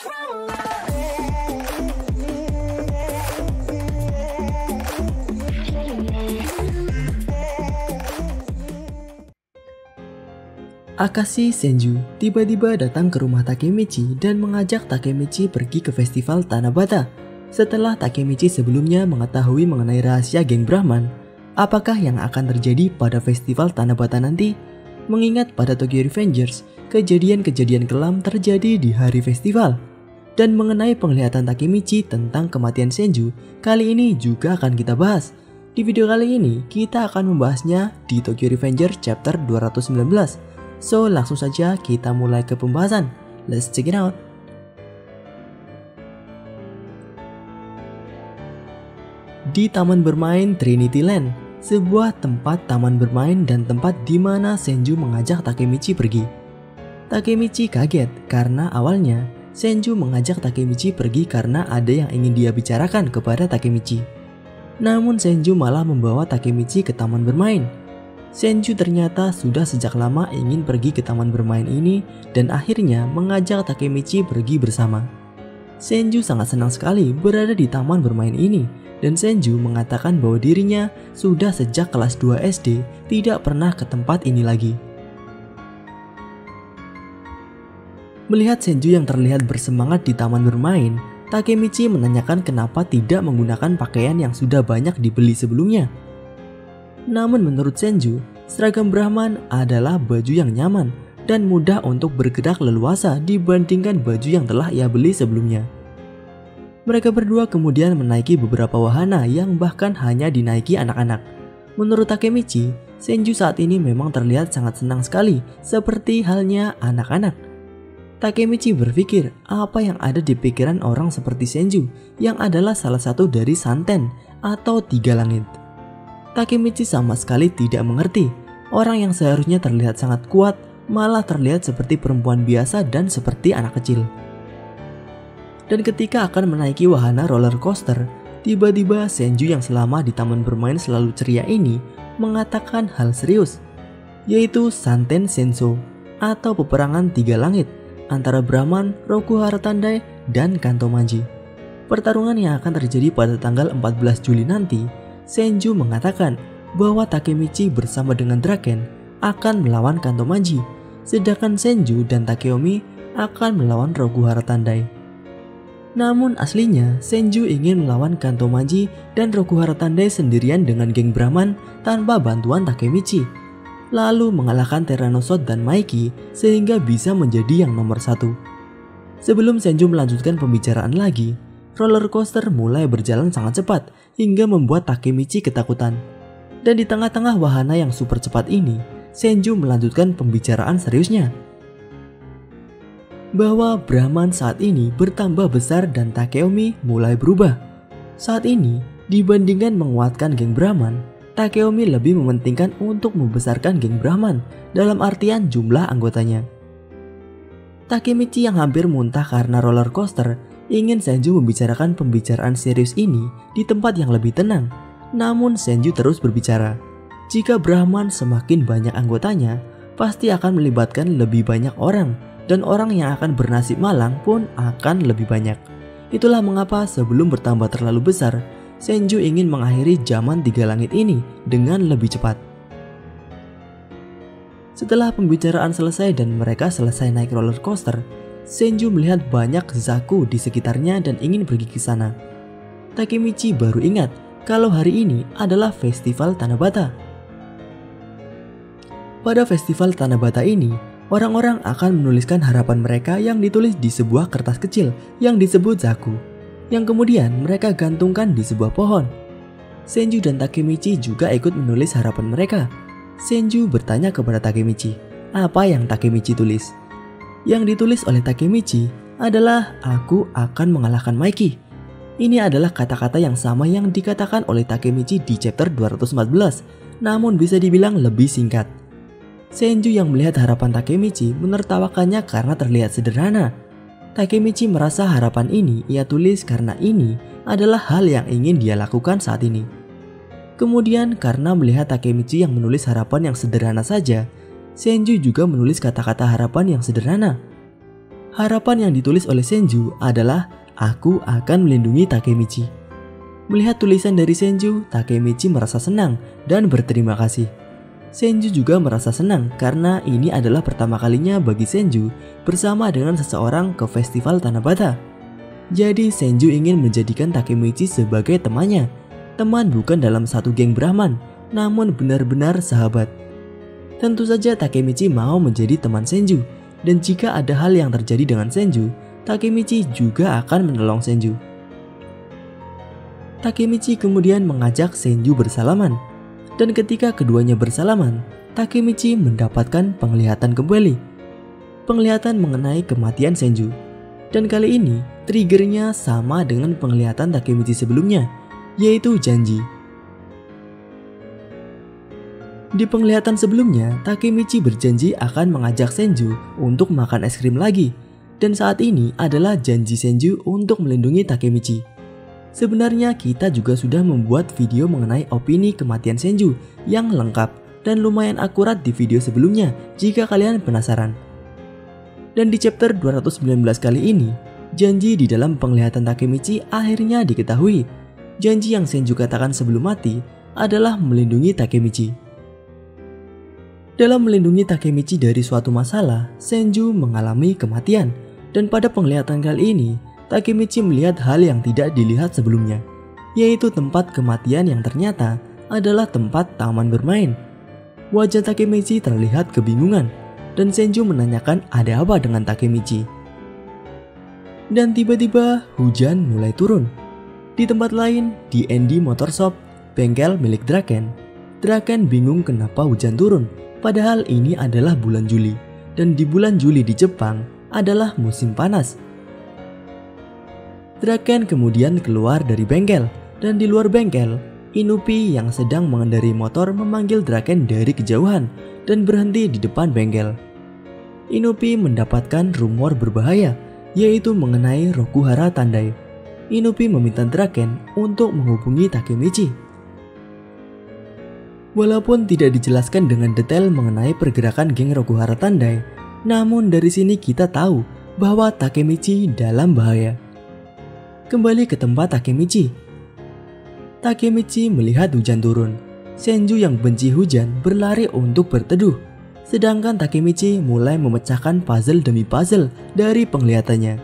Akashi Senju tiba-tiba datang ke rumah Takemichi dan mengajak Takemichi pergi ke festival Tanabata. Setelah Takemichi sebelumnya mengetahui mengenai rahasia geng Brahman, apakah yang akan terjadi pada festival Tanabata nanti? Mengingat pada Tokyo Revengers, kejadian-kejadian kelam terjadi di hari festival. Dan mengenai penglihatan Takemichi tentang kematian Senju, kali ini juga akan kita bahas. Di video kali ini, kita akan membahasnya di Tokyo Revengers chapter 219. So, langsung saja kita mulai ke pembahasan. Let's check it out. Di taman bermain Trinity Land, sebuah tempat taman bermain dan tempat di mana Senju mengajak Takemichi pergi. Takemichi kaget karena awalnya Senju mengajak Takemichi pergi karena ada yang ingin dia bicarakan kepada Takemichi. Namun Senju malah membawa Takemichi ke taman bermain. Senju ternyata sudah sejak lama ingin pergi ke taman bermain ini dan akhirnya mengajak Takemichi pergi bersama. Senju sangat senang sekali berada di taman bermain ini dan Senju mengatakan bahwa dirinya sudah sejak kelas 2 SD tidak pernah ke tempat ini lagi. Melihat Senju yang terlihat bersemangat di taman bermain, Takemichi menanyakan kenapa tidak menggunakan pakaian yang sudah banyak dibeli sebelumnya. Namun menurut Senju, seragam Brahman adalah baju yang nyaman dan mudah untuk bergerak leluasa dibandingkan baju yang telah ia beli sebelumnya. Mereka berdua kemudian menaiki beberapa wahana yang bahkan hanya dinaiki anak-anak. Menurut Takemichi, Senju saat ini memang terlihat sangat senang sekali seperti halnya anak-anak. Takemichi berpikir apa yang ada di pikiran orang seperti Senju yang adalah salah satu dari santen atau tiga langit. Takemichi sama sekali tidak mengerti, orang yang seharusnya terlihat sangat kuat malah terlihat seperti perempuan biasa dan seperti anak kecil. Dan ketika akan menaiki wahana roller coaster, tiba-tiba Senju yang selama di taman bermain selalu ceria ini mengatakan hal serius, yaitu Santen Senso atau peperangan tiga langit antara Brahman, Rokuhara Tandai, dan Kantomaji. Pertarungan yang akan terjadi pada tanggal 14 Juli nanti, Senju mengatakan bahwa Takemichi bersama dengan Draken akan melawan Kantomaji, sedangkan Senju dan Takeomi akan melawan Rokuhara Tandai. Namun aslinya Senju ingin melawan Kantomaji dan Rokuhara Tandai sendirian dengan geng Brahman tanpa bantuan Takemichi, lalu mengalahkan Tyrannosot dan Maiki sehingga bisa menjadi yang nomor 1. Sebelum Senju melanjutkan pembicaraan lagi, roller coaster mulai berjalan sangat cepat hingga membuat Takemichi ketakutan. Dan di tengah-tengah wahana yang super cepat ini, Senju melanjutkan pembicaraan seriusnya. Bahwa Brahman saat ini bertambah besar dan Takeomi mulai berubah. Saat ini, dibandingkan menguatkan geng Brahman, Takeomi lebih mementingkan untuk membesarkan geng Brahman dalam artian jumlah anggotanya. Takemichi yang hampir muntah karena roller coaster ingin Senju membicarakan pembicaraan serius ini di tempat yang lebih tenang. Namun Senju terus berbicara. Jika Brahman semakin banyak anggotanya, pasti akan melibatkan lebih banyak orang dan orang yang akan bernasib malang pun akan lebih banyak. Itulah mengapa sebelum bertambah terlalu besar, Senju ingin mengakhiri zaman tiga langit ini dengan lebih cepat. Setelah pembicaraan selesai dan mereka selesai naik roller coaster, Senju melihat banyak Zaku di sekitarnya dan ingin pergi ke sana. Takemichi baru ingat kalau hari ini adalah festival Tanabata. Pada festival Tanabata ini, orang-orang akan menuliskan harapan mereka yang ditulis di sebuah kertas kecil yang disebut Zaku, yang kemudian mereka gantungkan di sebuah pohon. Senju dan Takemichi juga ikut menulis harapan mereka. Senju bertanya kepada Takemichi, apa yang Takemichi tulis? Yang ditulis oleh Takemichi adalah "Aku akan mengalahkan Maiki". Ini adalah kata-kata yang sama yang dikatakan oleh Takemichi di chapter 214, namun bisa dibilang lebih singkat. Senju yang melihat harapan Takemichi menertawakannya karena terlihat sederhana. Takemichi merasa harapan ini ia tulis karena ini adalah hal yang ingin dia lakukan saat ini. Kemudian karena melihat Takemichi yang menulis harapan yang sederhana saja, Senju juga menulis kata-kata harapan yang sederhana. Harapan yang ditulis oleh Senju adalah "Aku akan melindungi Takemichi". Melihat tulisan dari Senju, Takemichi merasa senang dan berterima kasih. Senju juga merasa senang karena ini adalah pertama kalinya bagi Senju bersama dengan seseorang ke festival Tanabata. Jadi Senju ingin menjadikan Takemichi sebagai temannya. Teman bukan dalam satu geng Brahman, namun benar-benar sahabat. Tentu saja Takemichi mau menjadi teman Senju, dan jika ada hal yang terjadi dengan Senju, Takemichi juga akan menolong Senju. Takemichi kemudian mengajak Senju bersalaman, dan ketika keduanya bersalaman, Takemichi mendapatkan penglihatan kembali. Penglihatan mengenai kematian Senju, dan kali ini triggernya sama dengan penglihatan Takemichi sebelumnya, yaitu janji. Di penglihatan sebelumnya, Takemichi berjanji akan mengajak Senju untuk makan es krim lagi, dan saat ini adalah janji Senju untuk melindungi Takemichi. Sebenarnya kita juga sudah membuat video mengenai opini kematian Senju yang lengkap dan lumayan akurat di video sebelumnya jika kalian penasaran. Dan di chapter 219 kali ini, janji di dalam penglihatan Takemichi akhirnya diketahui. Janji yang Senju katakan sebelum mati adalah melindungi Takemichi. Dalam melindungi Takemichi dari suatu masalah, Senju mengalami kematian. Dan pada penglihatan kali ini, Takemichi melihat hal yang tidak dilihat sebelumnya, yaitu tempat kematian yang ternyata adalah tempat taman bermain. Wajah Takemichi terlihat kebingungan, dan Senju menanyakan ada apa dengan Takemichi. Dan tiba-tiba hujan mulai turun. Di tempat lain, di Andy Motor Shop, bengkel milik Draken, Draken bingung kenapa hujan turun, padahal ini adalah bulan Juli, dan di bulan Juli di Jepang adalah musim panas. Draken kemudian keluar dari bengkel, dan di luar bengkel, Inupi yang sedang mengendarai motor memanggil Draken dari kejauhan dan berhenti di depan bengkel. Inupi mendapatkan rumor berbahaya, yaitu mengenai Rokuhara Tandai. Inupi meminta Draken untuk menghubungi Takemichi. Walaupun tidak dijelaskan dengan detail mengenai pergerakan geng Rokuhara Tandai, namun dari sini kita tahu bahwa Takemichi dalam bahaya. Kembali ke tempat Takemichi. Takemichi melihat hujan turun. Senju yang benci hujan berlari untuk berteduh, sedangkan Takemichi mulai memecahkan puzzle demi puzzle dari penglihatannya.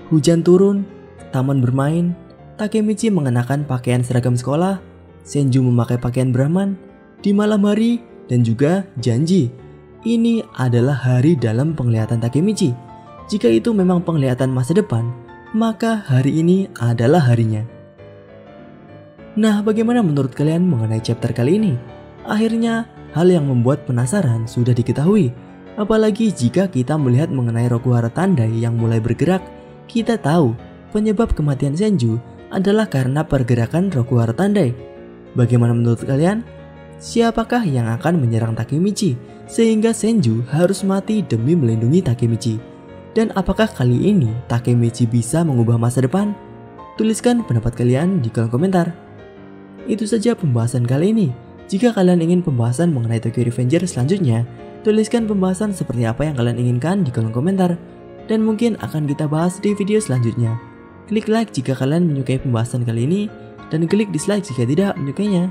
Hujan turun, taman bermain, Takemichi mengenakan pakaian seragam sekolah, Senju memakai pakaian Brahman, di malam hari, dan juga janji. Ini adalah hari dalam penglihatan Takemichi. Jika itu memang penglihatan masa depan, maka hari ini adalah harinya. Nah, bagaimana menurut kalian mengenai chapter kali ini? Akhirnya, hal yang membuat penasaran sudah diketahui. Apalagi jika kita melihat mengenai Rokuhara Tandai yang mulai bergerak, kita tahu penyebab kematian Senju adalah karena pergerakan Rokuhara Tandai. Bagaimana menurut kalian? Siapakah yang akan menyerang Takemichi sehingga Senju harus mati demi melindungi Takemichi? Dan apakah kali ini Takemichi bisa mengubah masa depan? Tuliskan pendapat kalian di kolom komentar. Itu saja pembahasan kali ini. Jika kalian ingin pembahasan mengenai Tokyo Revengers selanjutnya, tuliskan pembahasan seperti apa yang kalian inginkan di kolom komentar, dan mungkin akan kita bahas di video selanjutnya. Klik like jika kalian menyukai pembahasan kali ini, dan klik dislike jika tidak menyukainya.